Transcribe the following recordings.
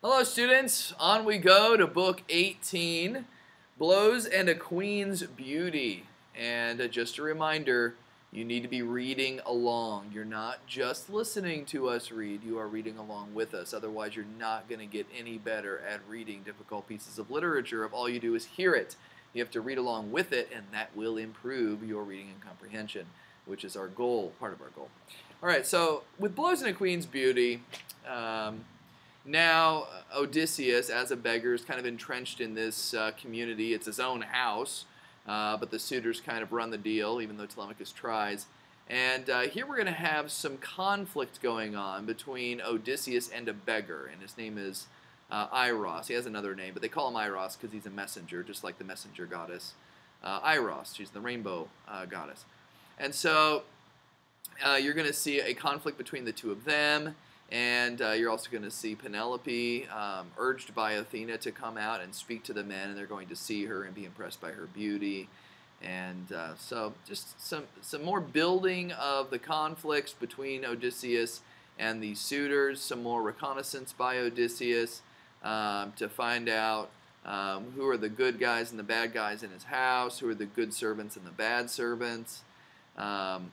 Hello students, on we go to book 18, Blows and a Queen's Beauty. And just a reminder, you need to be reading along. You're not just listening to us read, you are reading along with us. Otherwise, you're not going to get any better at reading difficult pieces of literature if all you do is hear it. You have to read along with it, and that will improve your reading and comprehension, which is our goal, part of our goal. All right, so with Blows and a Queen's Beauty, now, Odysseus, as a beggar, is kind of entrenched in this community. It's his own house, but the suitors kind of run the deal, even though Telemachus tries. And here we're going to have some conflict going on between Odysseus and a beggar, and his name is Iros. He has another name, but they call him Iros because he's a messenger, just like the messenger goddess Iros. She's the rainbow goddess. And so you're going to see a conflict between the two of them. And you're also going to see Penelope urged by Athena to come out and speak to the men, and they're going to see her and be impressed by her beauty. And so just some more building of the conflicts between Odysseus and the suitors, some more reconnaissance by Odysseus to find out who are the good guys and the bad guys in his house, who are the good servants and the bad servants. And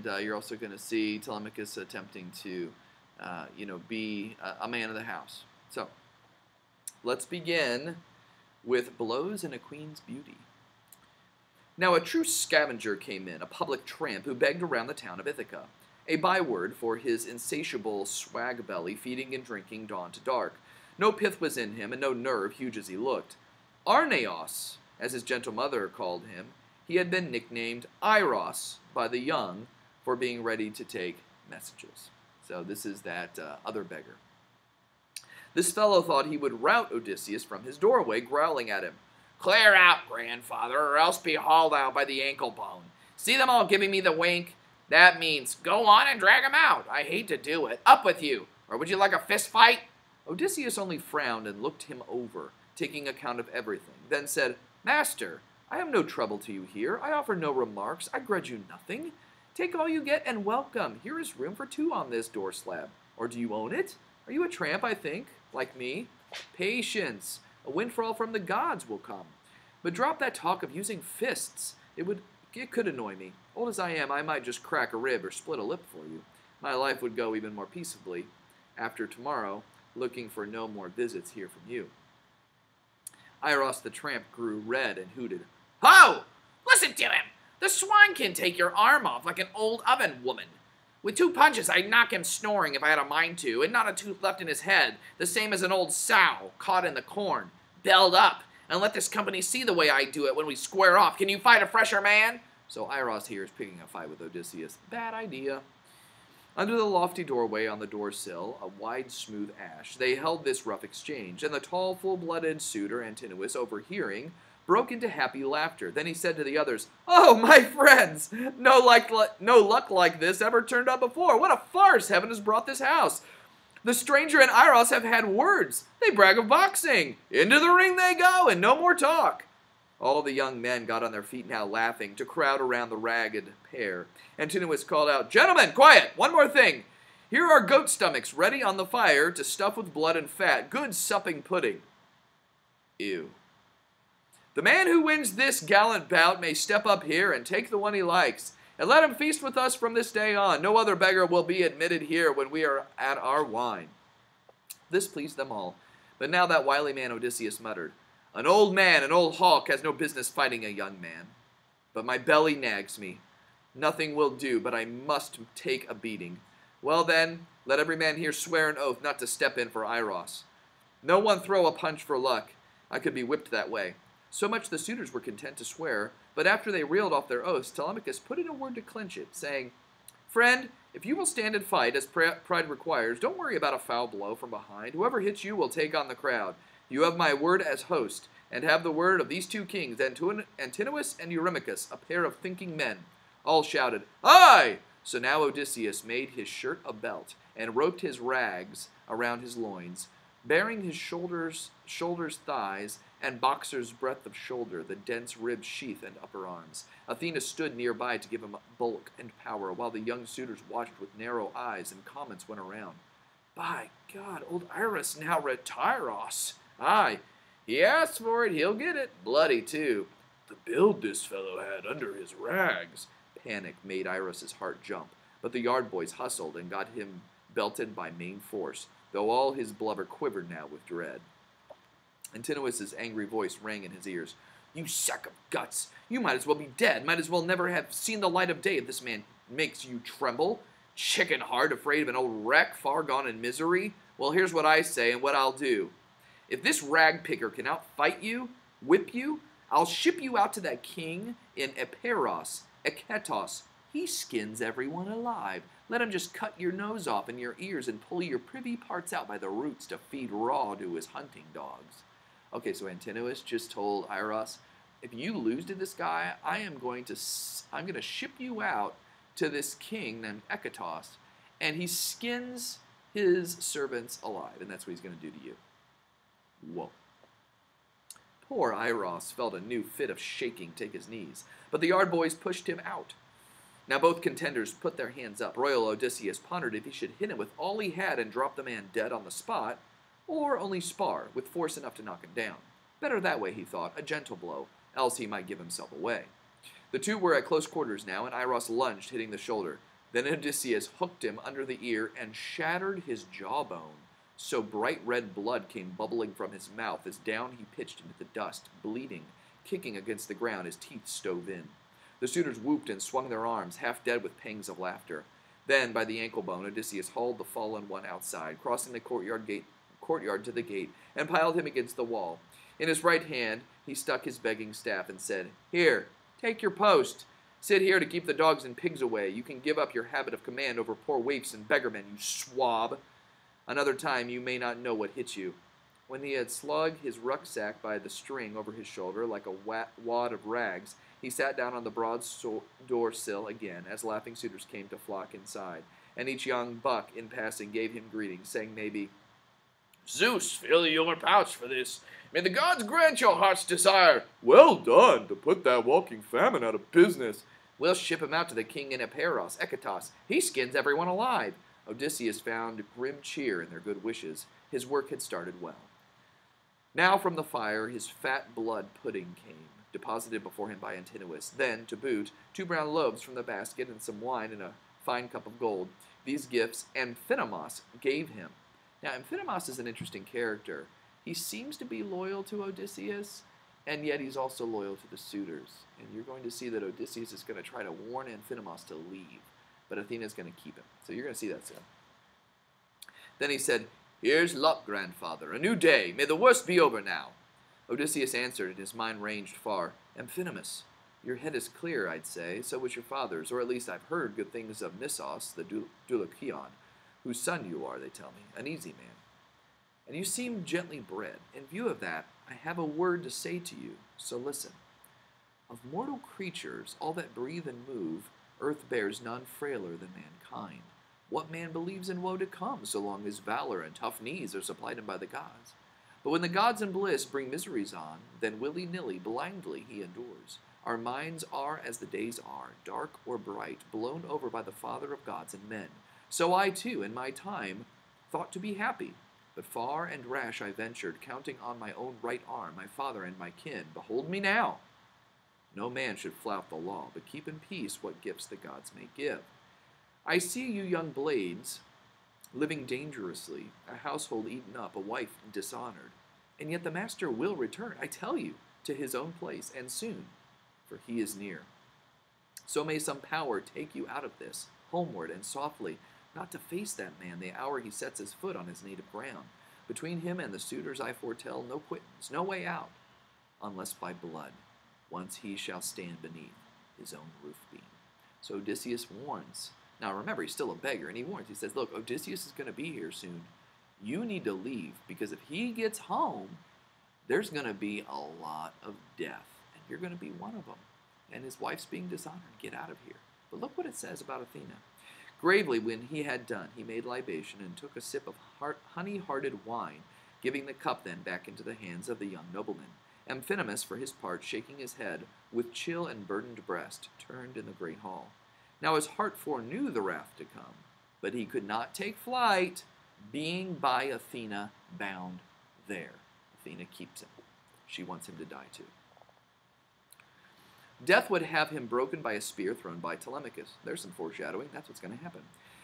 you're also going to see Telemachus attempting to be a man of the house. So, let's begin with Blows and a Queen's Beauty. Now a true scavenger came in, a public tramp who begged around the town of Ithaca, a byword for his insatiable swag belly feeding and drinking dawn to dark. No pith was in him, and no nerve, huge as he looked. Arneos, as his gentle mother called him, he had been nicknamed Iros by the young for being ready to take messages. So this is that other beggar. This fellow thought he would rout Odysseus from his doorway, growling at him, "Clear out, grandfather, or else be hauled out by the ankle bone. See them all giving me the wink? That means go on and drag him out. I hate to do it. Up with you. Or would you like a fist fight?" Odysseus only frowned and looked him over, taking account of everything, then said, "Master, I am no trouble to you here. I offer no remarks. I grudge you nothing. Take all you get and welcome. Here is room for two on this door slab. Or do you own it? Are you a tramp, I think, like me? Patience. A windfall from the gods will come. But drop that talk of using fists. It could annoy me. Old as I am, I might just crack a rib or split a lip for you. My life would go even more peaceably after tomorrow, looking for no more visits here from you." Iros the tramp grew red and hooted. "Ho! Listen to him! The swine can take your arm off like an old oven woman. With 2 punches, I'd knock him snoring if I had a mind to, and not a tooth left in his head, the same as an old sow caught in the corn. Belled up, and let this company see the way I do it when we square off. Can you fight a fresher man?" So Iros here is picking a fight with Odysseus. Bad idea. Under the lofty doorway on the doorsill, a wide, smooth ash, they held this rough exchange, and the tall, full-blooded suitor, Antinous, overhearing, broke into happy laughter. Then he said to the others, "Oh, my friends! No luck like this ever turned up before. What a farce heaven has brought this house! The stranger and Iros have had words. They brag of boxing. Into the ring they go, and no more talk." All the young men got on their feet now, laughing, to crowd around the ragged pair. Antinous called out, "Gentlemen, quiet! One more thing. Here are goat stomachs ready on the fire to stuff with blood and fat. Good supping pudding." Ew. "The man who wins this gallant bout may step up here and take the one he likes, and let him feast with us from this day on. No other beggar will be admitted here when we are at our wine." This pleased them all, but now that wily man Odysseus muttered, an old hawk has no business fighting a young man. But my belly nags me. Nothing will do, but I must take a beating. Well then, let every man here swear an oath not to step in for Iros. No one throw a punch for luck. I could be whipped that way." So much the suitors were content to swear, but after they reeled off their oaths, Telemachus put in a word to clinch it, saying, "Friend, if you will stand and fight, as pride requires, don't worry about a foul blow from behind. Whoever hits you will take on the crowd. You have my word as host, and have the word of these 2 kings, Antinous and Eurymachus, a pair of thinking men." All shouted, "Aye!" So now Odysseus made his shirt a belt, and roped his rags around his loins, bearing his shoulders, thighs, and boxer's breadth of shoulder, the dense ribbed sheath and upper arms. Athena stood nearby to give him bulk and power, while the young suitors watched with narrow eyes, and comments went around. By God, old Iris now retire us. Aye, he asked for it, he'll get it. Bloody, too. The build this fellow had under his rags. Panic made Iris's heart jump, but the yard boys hustled and got him belted by main force, though all his blubber quivered now with dread. Antinous's angry voice rang in his ears. You sack of guts! You might as well be dead, might as well never have seen the light of day if this man makes you tremble. Chicken heart, afraid of an old wreck, far gone in misery? Well, here's what I say and what I'll do. If this rag picker can outfight you, whip you, I'll ship you out to that king in Eperos, Eketos. He skins everyone alive. Let him just cut your nose off and your ears and pull your privy parts out by the roots to feed raw to his hunting dogs. Okay, so Antinous just told Iros, if you lose to this guy, I'm going to ship you out to this king named Eketos, and he skins his servants alive, and that's what he's going to do to you. Whoa. Poor Iros felt a new fit of shaking take his knees, but the yard boys pushed him out. Now both contenders put their hands up. Royal Odysseus pondered if he should hit him with all he had and drop the man dead on the spot, or only spar with force enough to knock him down. Better that way, he thought, a gentle blow, else he might give himself away. The two were at close quarters now, and Iros lunged, hitting the shoulder. Then Odysseus hooked him under the ear and shattered his jawbone, so bright red blood came bubbling from his mouth as down he pitched into the dust, bleeding, kicking against the ground, his teeth stove in. The suitors whooped and swung their arms, half dead with pangs of laughter. Then, by the ankle bone, Odysseus hauled the fallen one outside, crossing the courtyard to the gate, and piled him against the wall. In his right hand, he stuck his begging staff and said, Here, take your post. Sit here to keep the dogs and pigs away. You can give up your habit of command over poor waifs and beggarmen, you swab. Another time you may not know what hits you. When he had slugged his rucksack by the string over his shoulder like a wad of rags, he sat down on the broad door sill again as laughing suitors came to flock inside, and each young buck in passing gave him greetings, saying maybe, Zeus, fill your pouch for this. May the gods grant your heart's desire. Well done, to put that walking famine out of business. We'll ship him out to the king in Eperos, Eketos. He skins everyone alive. Odysseus found grim cheer in their good wishes. His work had started well. Now from the fire his fat blood pudding came, deposited before him by Antinous. Then, to boot, 2 brown loaves from the basket and some wine and a fine cup of gold. These gifts Amphinomus gave him. Now, Amphinomus is an interesting character. He seems to be loyal to Odysseus, and yet he's also loyal to the suitors. And you're going to see that Odysseus is going to try to warn Amphinomus to leave, but Athena's going to keep him. So you're going to see that soon. Then he said, Here's luck, grandfather, a new day. May the worst be over now. Odysseus answered, and his mind ranged far. Amphinomus, your head is clear, I'd say. So was your father's, or at least I've heard good things of Nissos, the Dulichion, whose son you are, they tell me, an easy man. And you seem gently bred. In view of that, I have a word to say to you, so listen. Of mortal creatures, all that breathe and move, earth bears none frailer than mankind. What man believes in woe to come, so long as valor and tough knees are supplied him by the gods? But when the gods in bliss bring miseries on, then willy-nilly, blindly he endures. Our minds are as the days are, dark or bright, blown over by the Father of gods and men. So I, too, in my time, thought to be happy. But far and rash I ventured, counting on my own right arm, my father and my kin. Behold me now! No man should flout the law, but keep in peace what gifts the gods may give. I see you young blades living dangerously, a household eaten up, a wife dishonored. And yet the master will return, I tell you, to his own place, and soon, for he is near. So may some power take you out of this, homeward and softly, not to face that man the hour he sets his foot on his native ground. Between him and the suitors I foretell no quittance, no way out, unless by blood. Once he shall stand beneath his own roof beam. So Odysseus warns. Now remember, he's still a beggar, and he warns. He says, look, Odysseus is going to be here soon. You need to leave, because if he gets home, there's going to be a lot of death, and you're going to be one of them. And his wife's being dishonored. Get out of here. But look what it says about Athena. Gravely, when he had done, he made libation and took a sip of honey-hearted wine, giving the cup then back into the hands of the young nobleman. Amphinomus, for his part, shaking his head, with chill and burdened breast, turned in the great hall. Now his heart foreknew the wrath to come, but he could not take flight. being by Athena bound there. Athena keeps him. She wants him to die too. Death would have him broken by a spear thrown by Telemachus. There's some foreshadowing. That's what's going to happen.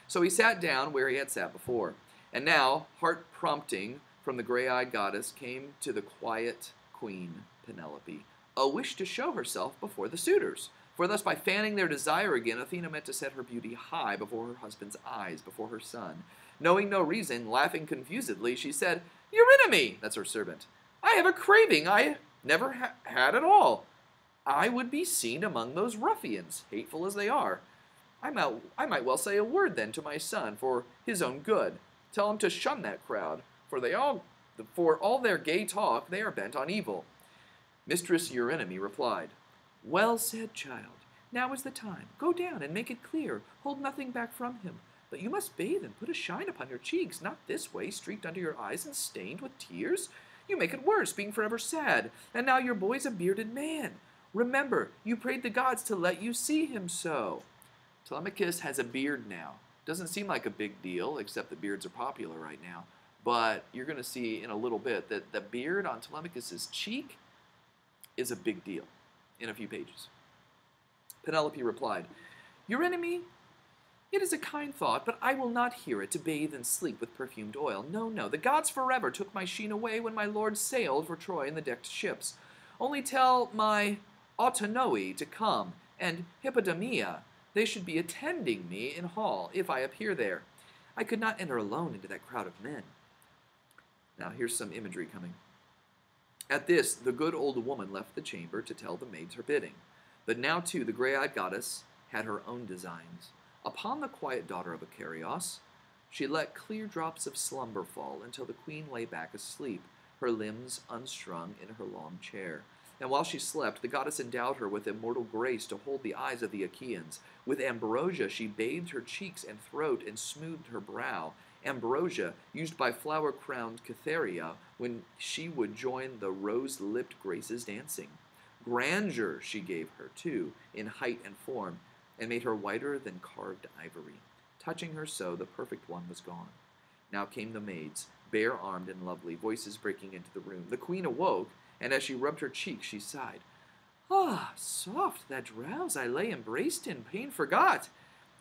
So he sat down where he had sat before. And now, heart prompting from the gray-eyed goddess came to the quiet queen, Penelope, a wish to show herself before the suitors. For thus, by fanning their desire again, Athena meant to set her beauty high before her husband's eyes, before her son. Knowing no reason, laughing confusedly, she said, Eurynomy, that's her servant, I have a craving I never had at all. I would be seen among those ruffians, hateful as they are. I might well say a word then to my son for his own good. Tell him to shun that crowd, for all their gay talk, they are bent on evil. Mistress Eurynomy replied, Well said, child. Now is the time. Go down and make it clear. Hold nothing back from him. But you must bathe and put a shine upon your cheeks, not this way, streaked under your eyes and stained with tears. You make it worse, being forever sad, and now your boy's a bearded man. Remember, you prayed the gods to let you see him so. Telemachus has a beard now. Doesn't seem like a big deal, except that beards are popular right now. But you're going to see in a little bit that the beard on Telemachus's cheek is a big deal in a few pages. Penelope replied, Eurynomy, it is a kind thought, but I will not hear it to bathe and sleep with perfumed oil. No, no, the gods forever took my sheen away when my lord sailed for Troy in the decked ships. Only tell my Autonoe to come, and Hippodamia, they should be attending me in hall if I appear there. I could not enter alone into that crowd of men. Now here's some imagery coming. At this, the good old woman left the chamber to tell the maids her bidding. But now, too, the gray-eyed goddess had her own designs. Upon the quiet daughter of Icarios, she let clear drops of slumber fall until the queen lay back asleep, her limbs unstrung in her long chair. And while she slept, the goddess endowed her with immortal grace to hold the eyes of the Achaeans. With ambrosia she bathed her cheeks and throat and smoothed her brow. Ambrosia, used by flower-crowned Cytherea when she would join the rose-lipped Graces dancing. Grandeur she gave her, too, in height and form, and made her whiter than carved ivory. Touching her so, the perfect one was gone. Now came the maids, bare-armed and lovely, voices breaking into the room. The queen awoke, and as she rubbed her cheek, she sighed. Ah, soft that drowse I lay embraced in, pain forgot.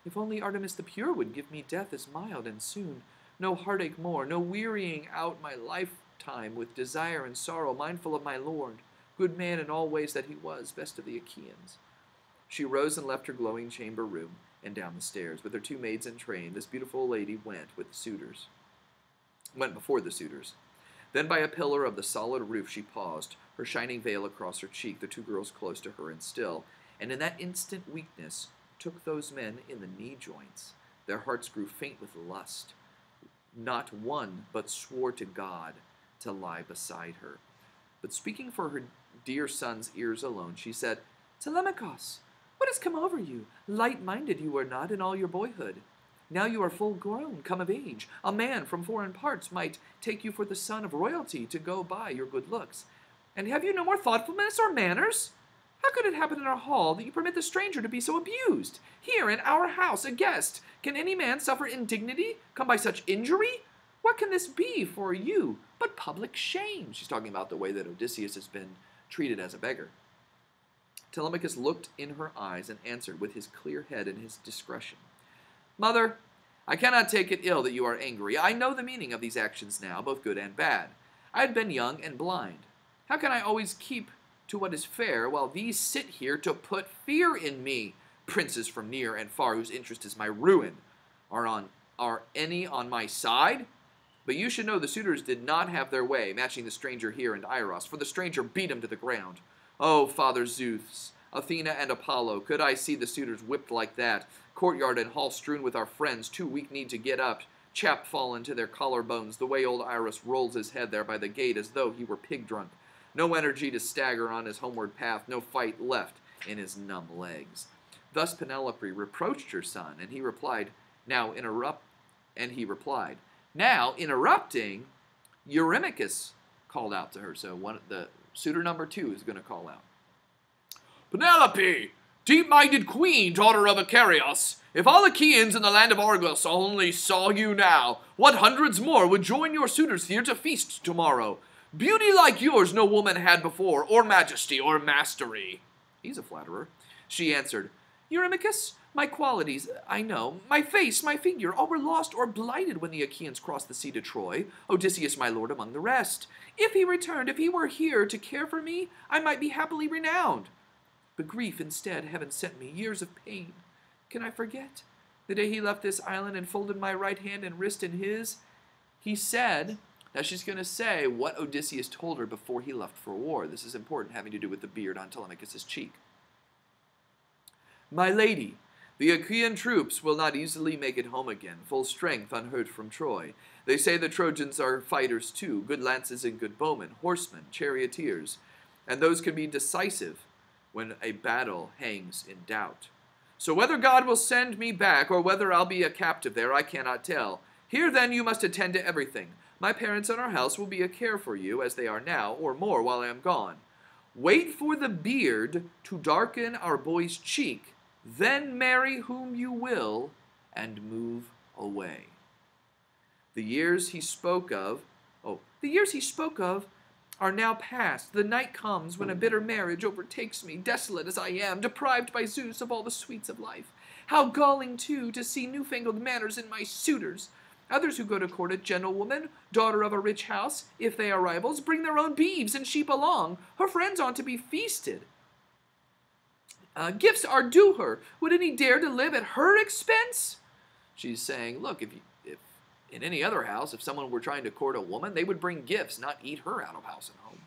If only Artemis the pure would give me death as mild and soon. No heartache more, no wearying out my lifetime with desire and sorrow, mindful of my lord, good man in all ways that he was, best of the Achaeans. She rose and left her glowing chamber room, and down the stairs. With her two maids in train, this beautiful lady went before the suitors. Then by a pillar of the solid roof she paused, her shining veil across her cheek, the two girls close to her and still, and in that instant weakness took those men in the knee joints. Their hearts grew faint with lust. Not one but swore to God to lie beside her. But speaking for her dear son's ears alone, she said, Telemachus, what has come over you? Light-minded you were not in all your boyhood. Now you are full grown, come of age. A man from foreign parts might take you for the son of royalty to go by your good looks. And have you no more thoughtfulness or manners? How could it happen in our hall that you permit the stranger to be so abused? Here in our house, a guest. Can any man suffer indignity, come by such injury? What can this be for you but public shame? She's talking about the way that Odysseus has been treated as a beggar. Telemachus looked in her eyes and answered with his clear head and his discretion. Mother, I cannot take it ill that you are angry. I know the meaning of these actions now, both good and bad. I had been young and blind. How can I always keep to what is fair, while these sit here to put fear in me? Princes from near and far, whose interest is my ruin, are any on my side? But you should know the suitors did not have their way, matching the stranger here and Iros, for the stranger beat him to the ground. Oh, Father Zeus, Athena and Apollo, could I see the suitors whipped like that, courtyard and hall strewn with our friends, too weak-kneed to get up, chap fallen to their collarbones, the way old Iris rolls his head there by the gate as though he were pig-drunk. No energy to stagger on his homeward path, no fight left in his numb legs. Thus Penelope reproached her son, and he replied, now interrupting, Eurymachus called out to her. So the suitor number 2 is going to call out. Penelope, Deep-minded queen, daughter of Icarios, if all the Achaeans in the land of Argos only saw you now, what hundreds more would join your suitors here to feast tomorrow? Beauty like yours no woman had before, or majesty, or mastery. He's a flatterer. She answered, Eurymachus, my qualities, I know, my face, my figure, all were lost or blighted when the Achaeans crossed the sea to Troy, Odysseus my lord among the rest. If he returned, if he were here to care for me, I might be happily renowned. But grief instead heaven sent me, years of pain. Can I forget? The day he left this island and folded my right hand and wrist in his, he said, now she's going to say what Odysseus told her before he left for war. This is important, having to do with the beard on Telemachus' cheek. My lady, the Achaean troops will not easily make it home again, full strength unhurt from Troy. They say the Trojans are fighters too, good lances and good bowmen, horsemen, charioteers, and those can be decisive when a battle hangs in doubt. So whether God will send me back or whether I'll be a captive there, I cannot tell. Here then you must attend to everything. My parents and our house will be a care for you, as they are now, or more while I am gone. Wait for the beard to darken our boy's cheek, then marry whom you will, and move away. The years he spoke of are now past. The night comes when a bitter marriage overtakes me, desolate as I am, deprived by Zeus of all the sweets of life. How galling, too, to see newfangled manners in my suitors. Others who go to court a gentlewoman, daughter of a rich house, if they are rivals, bring their own beeves and sheep along. Her friends ought to be feasted. Gifts are due her. Would any dare to live at her expense? She's saying, look, if in any other house, if someone were trying to court a woman, they would bring gifts, not eat her out of house and home.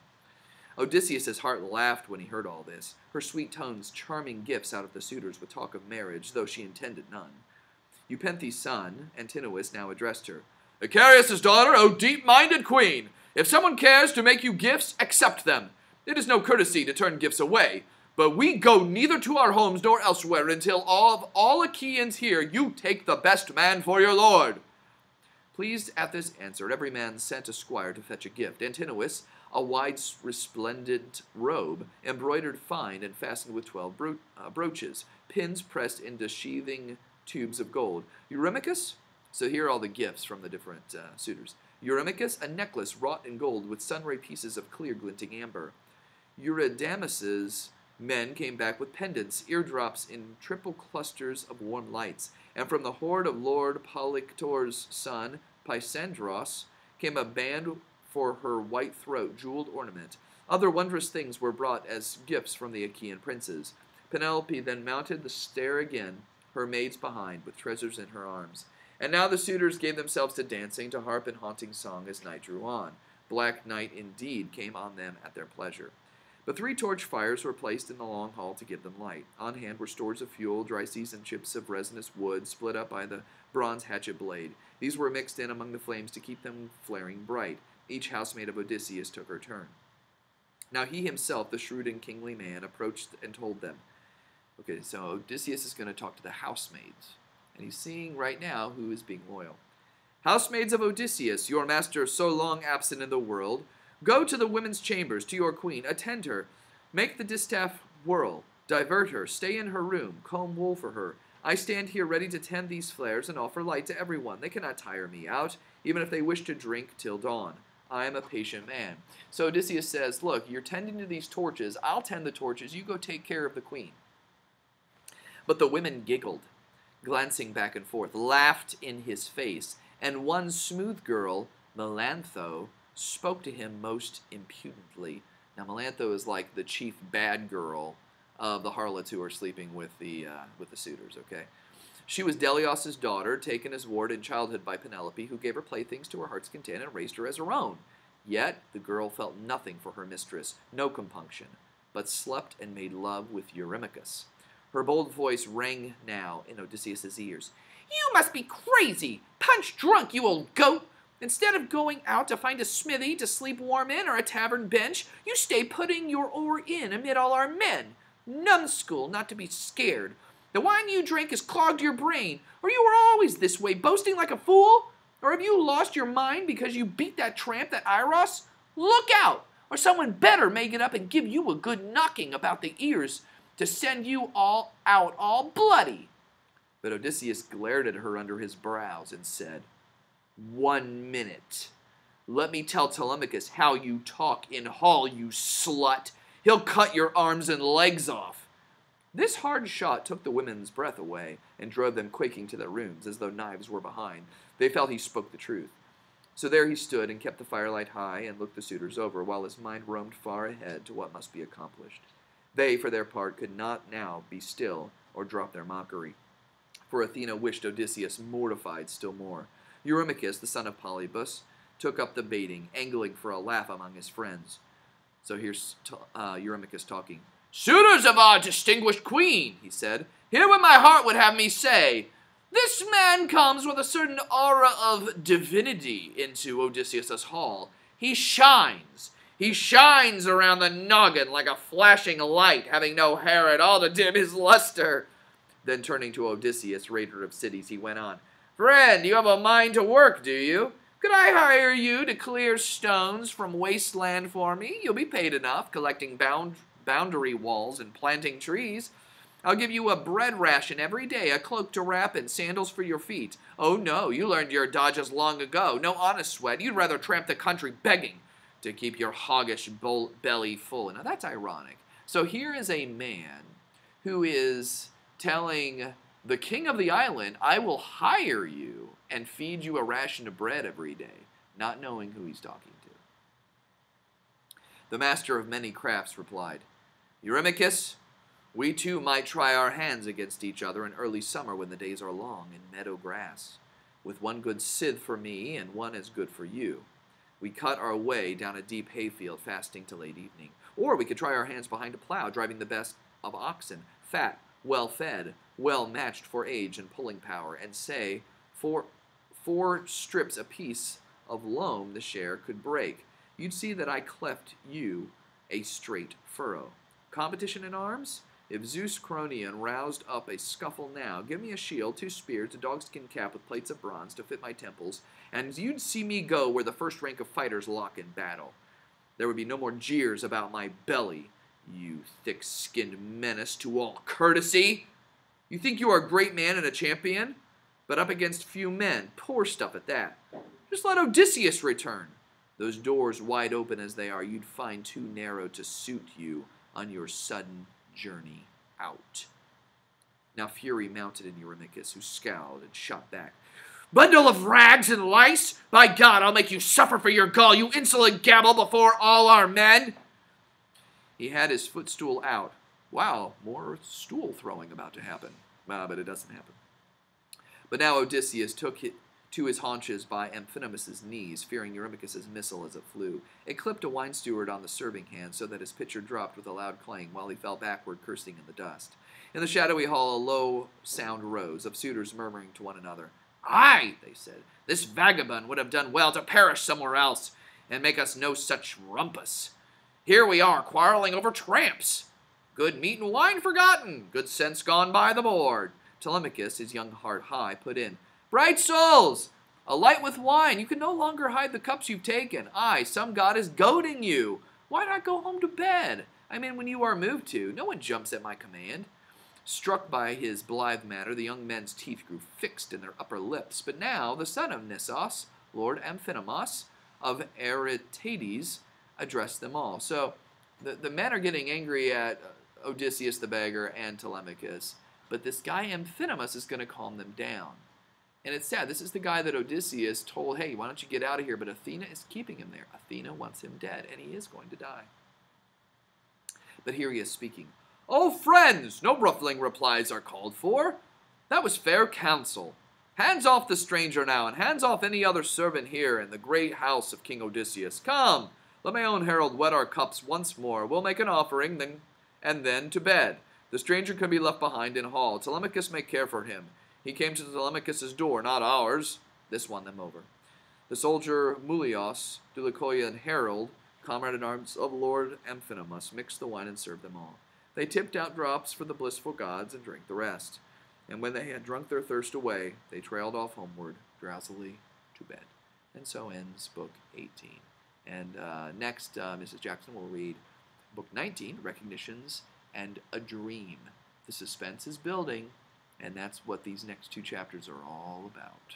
Odysseus' heart laughed when he heard all this, her sweet tones charming gifts out of the suitors with talk of marriage, though she intended none. Eupeithes' son, Antinous, now addressed her. Icarius' daughter, O deep-minded queen, if someone cares to make you gifts, accept them. It is no courtesy to turn gifts away, but we go neither to our homes nor elsewhere until all Achaeans hear you take the best man for your lord. Pleased at this answer, every man sent a squire to fetch a gift. Antinous, a wide resplendent robe, embroidered fine and fastened with 12 brooches, pins pressed into sheathing tubes of gold. Eurymachus, so here are all the gifts from the different suitors. Eurymachus, a necklace wrought in gold with sunray pieces of clear glinting amber. Eurydamas's men came back with pendants, eardrops in triple clusters of warm lights. And from the hoard of Lord Polyctor's son, Pysandros, came a band for her white throat, jeweled ornament. Other wondrous things were brought as gifts from the Achaean princes. Penelope then mounted the stair again, her maids behind, with treasures in her arms. And now the suitors gave themselves to dancing, to harp and haunting song as night drew on. Black night indeed came on them at their pleasure. But 3 torch fires were placed in the long hall to give them light. On hand were stores of fuel, dry seasoned chips of resinous wood, split up by the bronze hatchet blade. These were mixed in among the flames to keep them flaring bright. Each housemate of Odysseus took her turn. Now he himself, the shrewd and kingly man, approached and told them. Okay, so Odysseus is going to talk to the housemaids. And he's seeing right now who is being loyal. Housemaids of Odysseus, your master so long absent in the world, go to the women's chambers, to your queen, attend her, make the distaff whirl, divert her, stay in her room, comb wool for her. I stand here ready to tend these flares and offer light to everyone. They cannot tire me out, even if they wish to drink till dawn. I am a patient man. So Odysseus says, look, you're tending to these torches. I'll tend the torches. You go take care of the queen. But the women giggled, glancing back and forth, laughed in his face, and one smooth girl, Melantho, spoke to him most impudently. Now, Melantho is like the chief bad girl of the harlots who are sleeping with the suitors, okay? She was Delios' daughter, taken as ward in childhood by Penelope, who gave her playthings to her heart's content and raised her as her own. Yet the girl felt nothing for her mistress, no compunction, but slept and made love with Eurymachus. Her bold voice rang now in Odysseus' ears. You must be crazy! Punch drunk, you old goat! Instead of going out to find a smithy to sleep warm in or a tavern bench, you stay putting your oar in amid all our men. Numbskull, not to be scared. The wine you drink has clogged your brain, or you were always this way, boasting like a fool? Or have you lost your mind because you beat that tramp, that Iros? Look out, or someone better may get up and give you a good knocking about the ears. to send you all out all bloody. But Odysseus glared at her under his brows and said, 1 minute. Let me tell Telemachus how you talk in hall, you slut. He'll cut your arms and legs off. This hard shot took the women's breath away and drove them quaking to their rooms, as though knives were behind. They felt he spoke the truth. So there he stood and kept the firelight high and looked the suitors over, while his mind roamed far ahead to what must be accomplished. They, for their part, could not now be still or drop their mockery, for Athena wished Odysseus mortified still more. Eurymachus, the son of Polybus, took up the baiting, angling for a laugh among his friends. So here's Eurymachus talking. Suitors of our distinguished queen, he said, hear what my heart would have me say. This man comes with a certain aura of divinity into Odysseus' hall. He shines. He shines around the noggin like a flashing light, having no hair at all to dim his luster. Then turning to Odysseus, raider of cities, he went on. Friend, you have a mind to work, do you? Could I hire you to clear stones from wasteland for me? You'll be paid enough, collecting boundary walls and planting trees. I'll give you a bread ration every day, a cloak to wrap in, sandals for your feet. Oh no, you learned your dodges long ago. No honest sweat. You'd rather tramp the country begging to keep your hoggish belly full. Now that's ironic. So here is a man who is telling the king of the island, I will hire you and feed you a ration of bread every day, not knowing who he's talking to. The master of many crafts replied, Eurymachus, we too might try our hands against each other in early summer when the days are long in meadow grass, with one good scythe for me and one as good for you. We cut our way down a deep hayfield, fasting till late evening. Or we could try our hands behind a plow, driving the best of oxen, fat, well-fed, well-matched for age and pulling power, and say, for 4 strips apiece of loam the share could break. You'd see that I cleft you a straight furrow. Competition in arms? If Zeus Cronion roused up a scuffle now, give me a shield, 2 spears, a dogskin cap with plates of bronze to fit my temples, and you'd see me go where the first rank of fighters lock in battle. There would be no more jeers about my belly, you thick-skinned menace to all courtesy. You think you are a great man and a champion, but up against few men, poor stuff at that. Just let Odysseus return. Those doors wide open as they are, you'd find too narrow to suit you on your sudden journey out. Now fury mounted in Eurymachus, who scowled and shot back. Bundle of rags and lice! By God, I'll make you suffer for your gall, you insolent gabble, before all our men! He had his footstool out. Wow, more stool throwing about to happen. But it doesn't happen. But now Odysseus took it to his haunches by Amphinomus's knees, fearing Eurymachus's missile as it flew. It clipped a wine steward on the serving hand, so that his pitcher dropped with a loud clang, while he fell backward, cursing in the dust. In the shadowy hall, a low sound rose, of suitors murmuring to one another. Aye, they said, this vagabond would have done well to perish somewhere else, and make us no such rumpus. Here we are, quarreling over tramps. Good meat and wine forgotten, good sense gone by the board. Telemachus, his young heart high, put in, Bright souls! A light with wine! You can no longer hide the cups you've taken. Aye, some god is goading you. Why not go home to bed? I mean, when you are moved to. No one jumps at my command. Struck by his blithe manner, the young men's teeth grew fixed in their upper lips. But now the son of Nissos, Lord Amphinomus of Erytades, addressed them all. So the men are getting angry at Odysseus the beggar and Telemachus. But this guy Amphinomus is going to calm them down. And it's sad. This is the guy that Odysseus told, hey, why don't you get out of here? But Athena is keeping him there. Athena wants him dead, and he is going to die. But here he is speaking. Oh, friends, no ruffling replies are called for. That was fair counsel. Hands off the stranger now, and hands off any other servant here in the great house of King Odysseus. Come, let my own herald wet our cups once more. We'll make an offering, and then to bed. The stranger can be left behind in hall. Telemachus may care for him. He came to Telemachus' door, not ours. This won them over. The soldier Mulios, Dolichoian herald, comrade-in-arms of Lord Amphinomus, mixed the wine and served them all. They tipped out drops for the blissful gods and drank the rest. And when they had drunk their thirst away, they trailed off homeward, drowsily, to bed. And so ends Book 18. And next, Mrs. Jackson will read Book 19, Recognitions and a dream. The suspense is building, and that's what these next 2 chapters are all about.